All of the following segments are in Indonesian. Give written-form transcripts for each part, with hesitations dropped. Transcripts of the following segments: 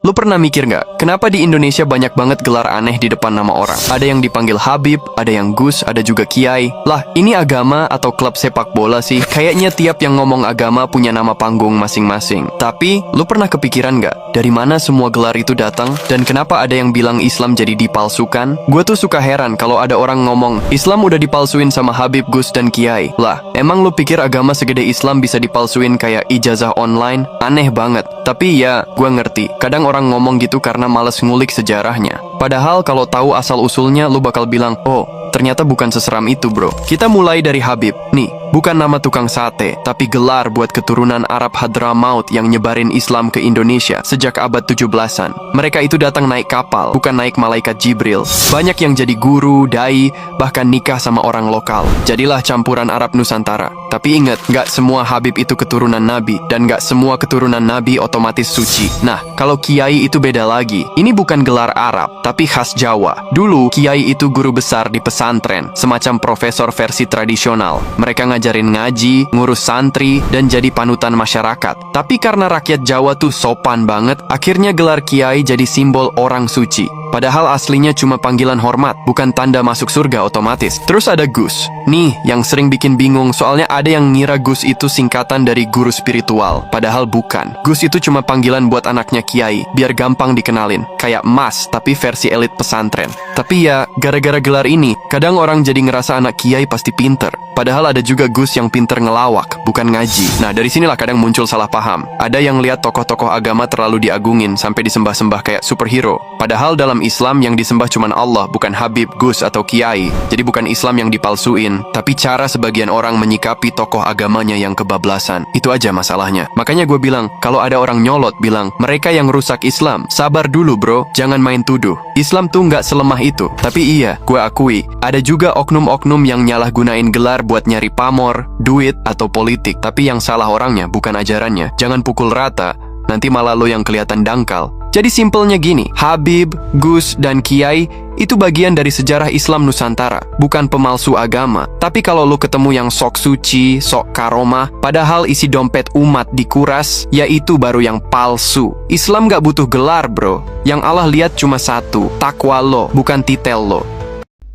Lu pernah mikir nggak, kenapa di Indonesia banyak banget gelar aneh di depan nama orang? Ada yang dipanggil Habib, ada yang Gus, ada juga Kiai. Lah, ini agama atau klub sepak bola sih? Kayaknya tiap yang ngomong agama punya nama panggung masing-masing. Tapi, lu pernah kepikiran nggak, dari mana semua gelar itu datang? Dan kenapa ada yang bilang Islam jadi dipalsukan? Gue tuh suka heran kalau ada orang ngomong, Islam udah dipalsuin sama Habib, Gus, dan Kiai. Lah, emang lu pikir agama segede Islam bisa dipalsuin kayak ijazah online? Aneh banget. Tapi ya, gue ngerti. Kadang orang ngomong gitu karena males ngulik sejarahnya. Padahal kalau tahu asal-usulnya, lu bakal bilang, oh, ternyata bukan seseram itu, bro. Kita mulai dari Habib. Nih, bukan nama tukang sate, tapi gelar buat keturunan Arab Hadramaut yang nyebarin Islam ke Indonesia sejak abad 17-an. Mereka itu datang naik kapal, bukan naik malaikat Jibril. Banyak yang jadi guru, dai, bahkan nikah sama orang lokal. Jadilah campuran Arab Nusantara. Tapi ingat, nggak semua Habib itu keturunan Nabi, dan nggak semua keturunan Nabi otomatis suci. Nah, kalau Kiai itu beda lagi. Ini bukan gelar Arab, tapi khas Jawa. Dulu, Kiai itu guru besar di pesantren, semacam profesor versi tradisional. Mereka ngajarin ngaji, ngurus santri, dan jadi panutan masyarakat. Tapi karena rakyat Jawa tuh sopan banget, akhirnya gelar Kiai jadi simbol orang suci. Padahal aslinya cuma panggilan hormat, bukan tanda masuk surga otomatis. Terus ada Gus. Nih, yang sering bikin bingung soalnya ada yang ngira Gus itu singkatan dari guru spiritual. Padahal bukan. Gus itu cuma panggilan buat anaknya Kiai, biar gampang dikenalin. Kayak Mas, tapi versi elit pesantren. Tapi ya, gara-gara gelar ini, kadang orang jadi ngerasa anak Kiai pasti pinter. Padahal ada juga Gus yang pinter ngelawak, bukan ngaji. Nah, dari sinilah kadang muncul salah paham. Ada yang lihat tokoh-tokoh agama terlalu diagungin sampai disembah-sembah kayak superhero. Padahal dalam Islam yang disembah cuman Allah, bukan Habib, Gus, atau Kiai. Jadi bukan Islam yang dipalsuin, tapi cara sebagian orang menyikapi tokoh agamanya yang kebablasan. Itu aja masalahnya. Makanya gue bilang, kalau ada orang nyolot bilang, mereka yang rusak Islam, sabar dulu bro, jangan main tuduh. Islam tuh nggak selemah itu. Tapi iya, gue akui, ada juga oknum-oknum yang nyalahgunain gelar buat nyari pamor, duit, atau politik. Tapi yang salah orangnya, bukan ajarannya. Jangan pukul rata, nanti malah lo yang kelihatan dangkal. Jadi simpelnya gini, Habib, Gus, dan Kiai itu bagian dari sejarah Islam Nusantara, bukan pemalsu agama. Tapi kalau lu ketemu yang sok suci, sok karomah, padahal isi dompet umat dikuras, ya itu baru yang palsu. Islam gak butuh gelar bro, yang Allah lihat cuma satu, takwa lo, bukan titel lo.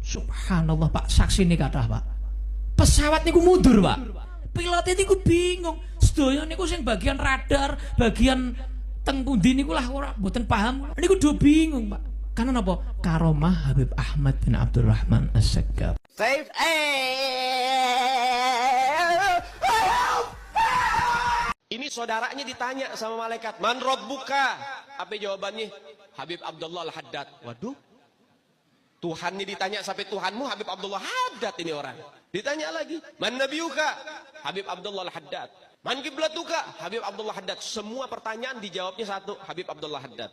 Subhanallah pak, saksi nih kata pak, pesawat niku mundur pak, pilotnya niku bingung, sedoyo niku sing bagian radar, bagian teng pundi niku lah ora mboten paham. Niku do bingung, Pak. Karena napa? Karomah Habib Ahmad bin Abdurrahman As-Saggaf. Ini saudaranya ditanya sama malaikat, "Man rabbuka?" Apa jawabannya? Habib Abdullah Al-Haddad. Waduh. Tuhannya ditanya sampai Tuhanmu Habib Abdullah Haddad ini orang. Ditanya lagi, "Man nabiyuka?" Habib Abdullah Al-Haddad. Man kiblatuka? Habib Abdullah Haddad. Semua pertanyaan dijawabnya satu, Habib Abdullah Haddad.